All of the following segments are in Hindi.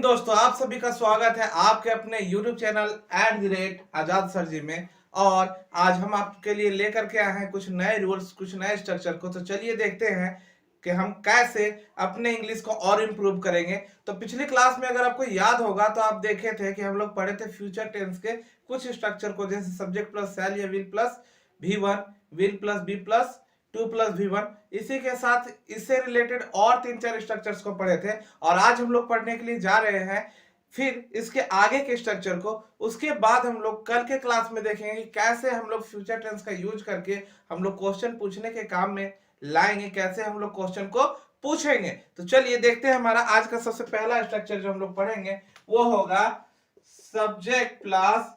दोस्तों, आप सभी का स्वागत है आपके अपने YouTube चैनल @आजाद सर जी में। और आज हम आपके लिए लेकर के आए हैं कुछ नए रूल्स, कुछ नए स्ट्रक्चर को। तो चलिए देखते हैं कि हम कैसे अपने इंग्लिश को और इम्प्रूव करेंगे। तो पिछली क्लास में अगर आपको याद होगा तो आप देखे थे कि हम लोग पढ़े थे फ्यूचर टेंस के कुछ स्ट्रक्चर को, जैसे सब्जेक्ट प्लस शैल या will plus V1, will plus be plus 2+V1। इसी के साथ इससे रिलेटेड और 3-4 स्ट्रक्चर्स को पढ़े थे और आज हम लोग पढ़ने के लिए जा रहे हैं फिर इसके आगे के स्ट्रक्चर को। उसके बाद हम लोग कल के क्लास में देखेंगे कि कैसे हम लोग फ्यूचर टेंस का यूज करके हम लोग क्वेश्चन पूछने के काम में लाएंगे, कैसे हम लोग क्वेश्चन को पूछेंगे। तो चलिए देखते हैं हमारा आज का सबसे पहला स्ट्रक्चर जो हम लोग पढ़ेंगे वो होगा सब्जेक्ट प्लस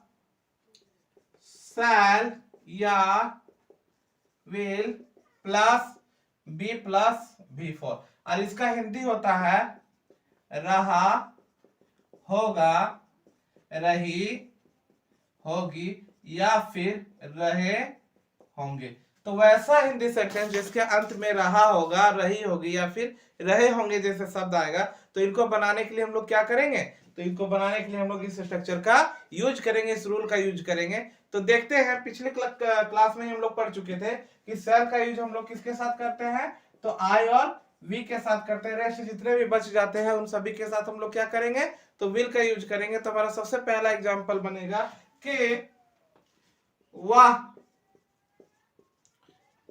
शैल या will plus be plus V4। और इसका हिंदी होता है रहा, होगा, रही, होगी या फिर रहे होंगे। तो वैसा हिंदी सेंटेंस जिसके अंत में रहा होगा, रही होगी या फिर रहे होंगे जैसे शब्द आएगा, तो इनको बनाने के लिए हम लोग क्या करेंगे, तो इनको बनाने के लिए हम लोग इस स्ट्रक्चर का यूज करेंगे, इस रूल का यूज करेंगे। तो देखते हैं, पिछले क्लास में हम लोग पढ़ चुके थे कि शैल का यूज हम लोग किसके साथ करते हैं, तो आई और वी के साथ करते हैं। रेस्ट जितने भी बच जाते हैं उन सभी के साथ हम लोग क्या करेंगे, तो विल का यूज करेंगे। तो हमारा सबसे पहला एग्जांपल बनेगा कि वह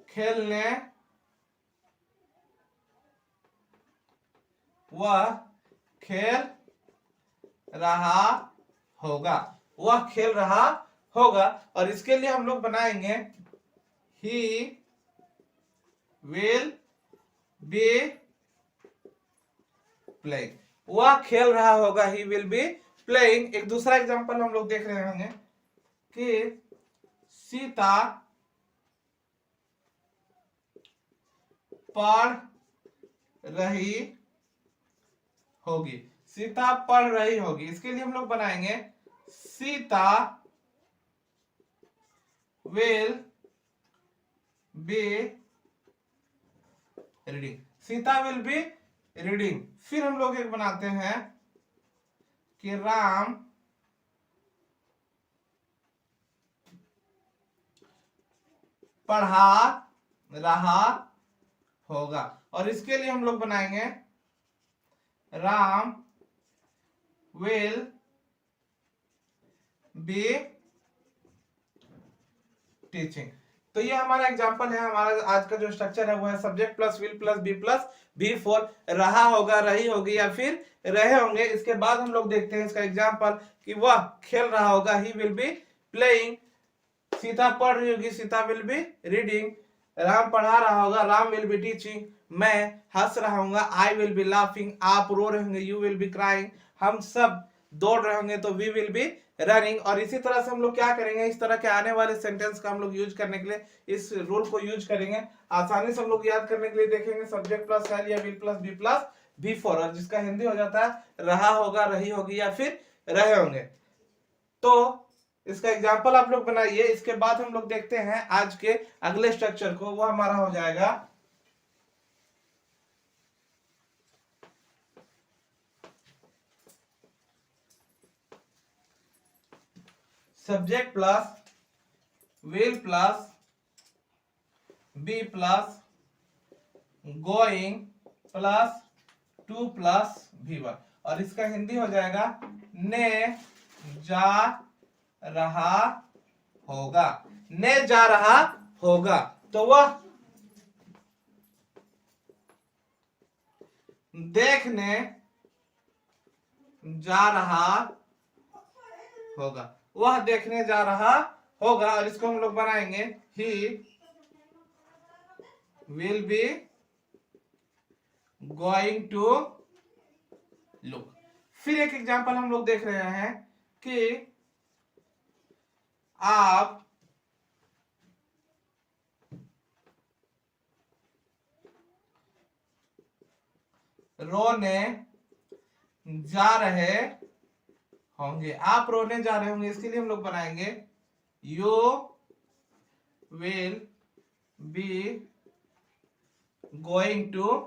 खेलने, वह खेल रहा होगा, वह खेल रहा होगा। और इसके लिए हम लोग बनाएंगे ही विल बी प्लेइंग, वह खेल रहा होगा, ही विल बी प्लेइंग। एक दूसरा एग्जांपल हम लोग देख रहे होंगे कि सीता पढ़ रही होगी, सीता पढ़ रही होगी। इसके लिए हम लोग बनाएंगे Sita will be reading, Sita will be reading. फिर हम लोग एक बनाते हैं कि राम पढ़ा रहा होगा। और इसके लिए हम लोग बनाएंगे राम विल बी टीचिंग। तो ये हमारा एग्जांपल है। हमारा आज का जो स्ट्रक्चर है वो है subject plus will plus be plus V4, रहा होगा, रही होगी या फिर रहे होंगे। इसके बाद हम लोग देखते हैं इसका एग्जांपल कि वह खेल रहा होगा, ही विल बी प्लेइंग, सीता पढ़ रही होगी, Sita will be reading, Ram पढ़ा रहा होगा, राम विल बी टीचिंग, मैं हंस रहा हूंगा, आई विल बी लाफिंग, आप रो रहे होंगे, यू विल बी क्राइंग, हम सब दौड़ रहे होंगे तो वी विल बी रनिंग। और इसी तरह से हम लोग क्या करेंगे, इस तरह के आने वाले सेंटेंस का हम लोग यूज करने के लिए इस रूल को यूज करेंगे। आसानी से हम लोग याद करने के लिए देखेंगे सब्जेक्ट प्लस शैल या will plus be plus V4, और जिसका हिंदी हो जाता है रहा होगा, रही होगी या फिर रहे होंगे। तो इसका एग्जाम्पल आप लोग बनाइए। इसके बाद हम लोग देखते हैं आज के अगले स्ट्रक्चर को, वो हमारा हो जाएगा subject plus will plus be plus going plus 2+V1। और इसका हिंदी हो जाएगा ने जा रहा होगा, ने जा रहा होगा। तो वह देखने जा रहा होगा, वह देखने जा रहा होगा। और इसको हम लोग बनाएंगे he will be going to look. फिर एक एग्जांपल हम लोग देख रहे हैं कि आप रोने जा रहे होंगे, आप रोने जा रहे होंगे। इसके लिए हम लोग बनाएंगे you will be going to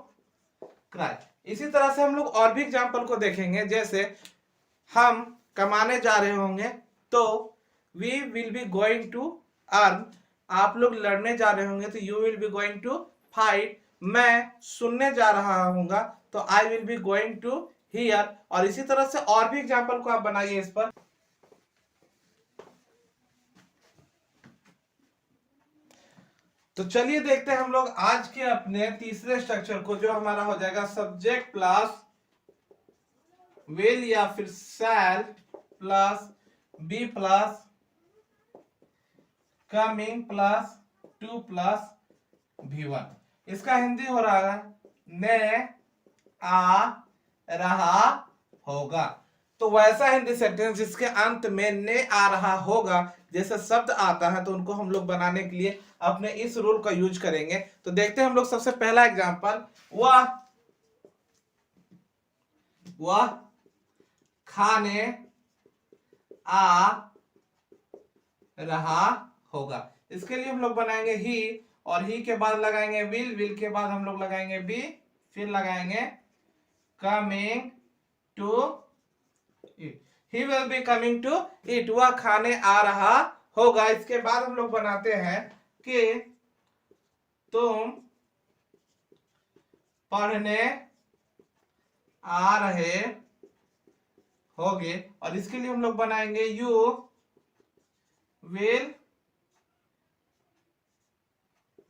cry, इसी तरह से हम लोग और भी एग्जाम्पल को देखेंगे, जैसे हम कमाने जा रहे होंगे तो we will be going to earn, आप लोग लड़ने जा रहे होंगे तो you will be going to fight, मैं सुनने जा रहा हूँगा तो I will be going to hear. और इसी तरह से और भी एग्जाम्पल को आप बनाइए इस पर। तो चलिए देखते हैं हम लोग आज के अपने तीसरे स्ट्रक्चर को, जो हमारा हो जाएगा सब्जेक्ट प्लस विल या फिर shall plus be plus coming plus to plus V1। इसका हिंदी हो रहा है ने आ रहा होगा। तो वैसा हिंदी सेंटेंस जिसके अंत में ने आ रहा होगा जैसे शब्द आता है, तो उनको हम लोग बनाने के लिए अपने इस रूल का यूज करेंगे। तो देखते हैं हम लोग सबसे पहला एग्जांपल, वह खाने आ रहा होगा। इसके लिए हम लोग बनाएंगे ही, और ही के बाद लगाएंगे विल, विल के बाद हम लोग लगाएंगे बी, फिर लगाएंगे coming to eat, he will be coming to eat, वह खाने आ रहा होगा। इसके बाद हम लोग बनाते हैं कि तुम पढ़ने आ रहे होगे, और इसके लिए हम लोग बनाएंगे you will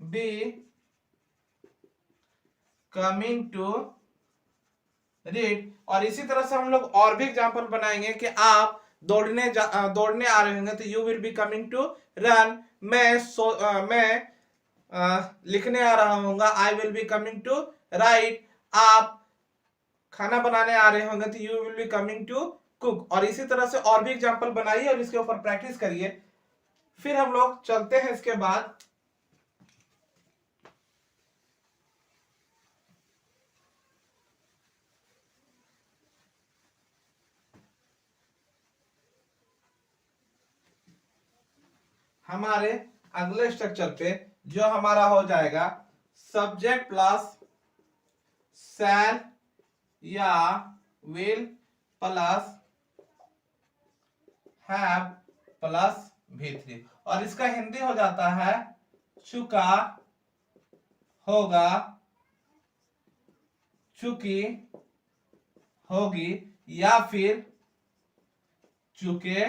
be coming to read. और इसी तरह से हम लोग और भी एग्जांपल बनाएंगे कि आप दौड़ने आ रहे होंगे तो you will be coming to run, मैं लिखने आ रहा हूँगा, I will be coming to write, आप खाना बनाने आ रहे होंगे तो you will be coming to cook. और इसी तरह से और भी एग्जांपल बनाइए और इसके ऊपर प्रैक्टिस करिए। फिर हम लोग चलते हैं इसके बाद हमारे अगले स्ट्रक्चर पे, जो हमारा हो जाएगा सब्जेक्ट प्लस शैल या will plus have plus V3। और इसका हिंदी हो जाता है चुका होगा, चुकी होगी, या फिर चुके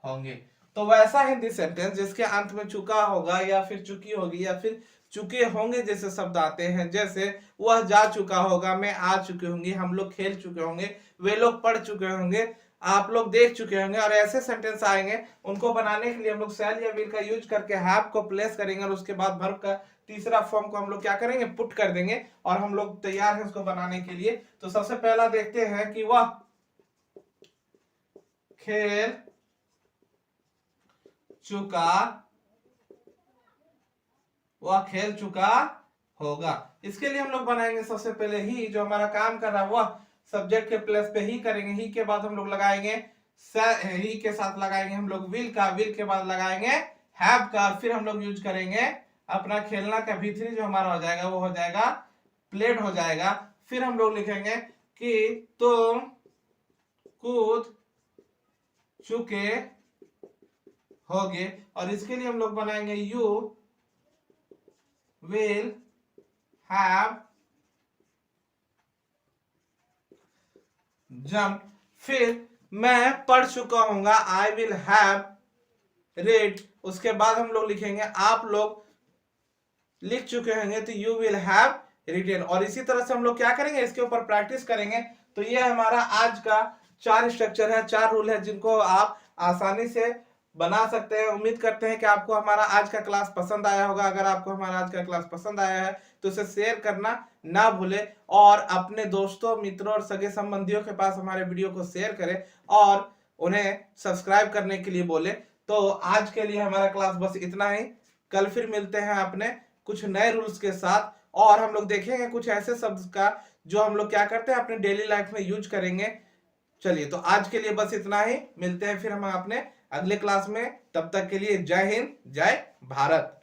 होंगे। तो वैसा हिंदी सेंटेंस जिसके अंत में चुका होगा या फिर चुकी होगी या फिर चुके होंगे जैसे शब्द आते हैं, जैसे वह जा चुका होगा, मैं आ चुकी होंगी, हम लोग खेल चुके होंगे, वे लोग पढ़ चुके होंगे, आप लोग देख चुके होंगे, और ऐसे सेंटेंस आएंगे। उनको बनाने के लिए हम लोग शैल या विल का यूज करके हैव को प्लेस करेंगे, और उसके बाद वर्ब का तीसरा फॉर्म को हम लोग क्या करेंगे, पुट कर देंगे, और हम लोग तैयार हैं उसको बनाने के लिए। तो सबसे पहला देखते हैं कि वह खेल चुका, वह खेल चुका होगा। इसके लिए हम लोग बनाएंगे सबसे पहले ही, जो हमारा काम कर रहा है वह सब्जेक्ट के प्लेस पे ही करेंगे, ही के बाद हम लोग लगाएंगे ही के साथ लगाएंगे हम लोग विल का, विल के बाद लगाएंगे हैव का, फिर हम लोग यूज करेंगे अपना खेलना का V3 जो हमारा हो जाएगा वो हो जाएगा प्लेड हो जाएगा। फिर हम लोग लिखेंगे कि तुम कूद चुके होगे, और इसके लिए हम लोग बनाएंगे यू विल हैव जंप, फिर मैं पढ़ चुका हूंगा, आई विल हैव रेड, उसके बाद हम लोग लिखेंगे आप लोग लिख चुके होंगे तो यू विल हैव रिटेन। और इसी तरह से हम लोग क्या करेंगे, इसके ऊपर प्रैक्टिस करेंगे। तो ये हमारा आज का 4 स्ट्रक्चर है, 4 रूल है, जिनको आप आसानी से बना सकते हैं। उम्मीद करते हैं कि आपको हमारा आज का क्लास पसंद आया होगा। अगर आपको हमारा आज का क्लास पसंद आया है तो इसे शेयर करना ना भूले, और अपने दोस्तों, मित्रों और सगे संबंधियों के पास हमारे वीडियो को शेयर करें और उन्हें सब्सक्राइब करने के लिए बोले। तो आज के लिए हमारा क्लास बस इतना ही। कल फिर मिलते हैं अपने कुछ नए रूल्स के साथ, और हम लोग देखेंगे कुछ ऐसे शब्द का जो हम लोग क्या करते हैं अपने डेली लाइफ में यूज करेंगे। चलिए, तो आज के लिए बस इतना ही। मिलते हैं फिर हम अपने अगले क्लास में। तब तक के लिए जय हिंद, जय भारत।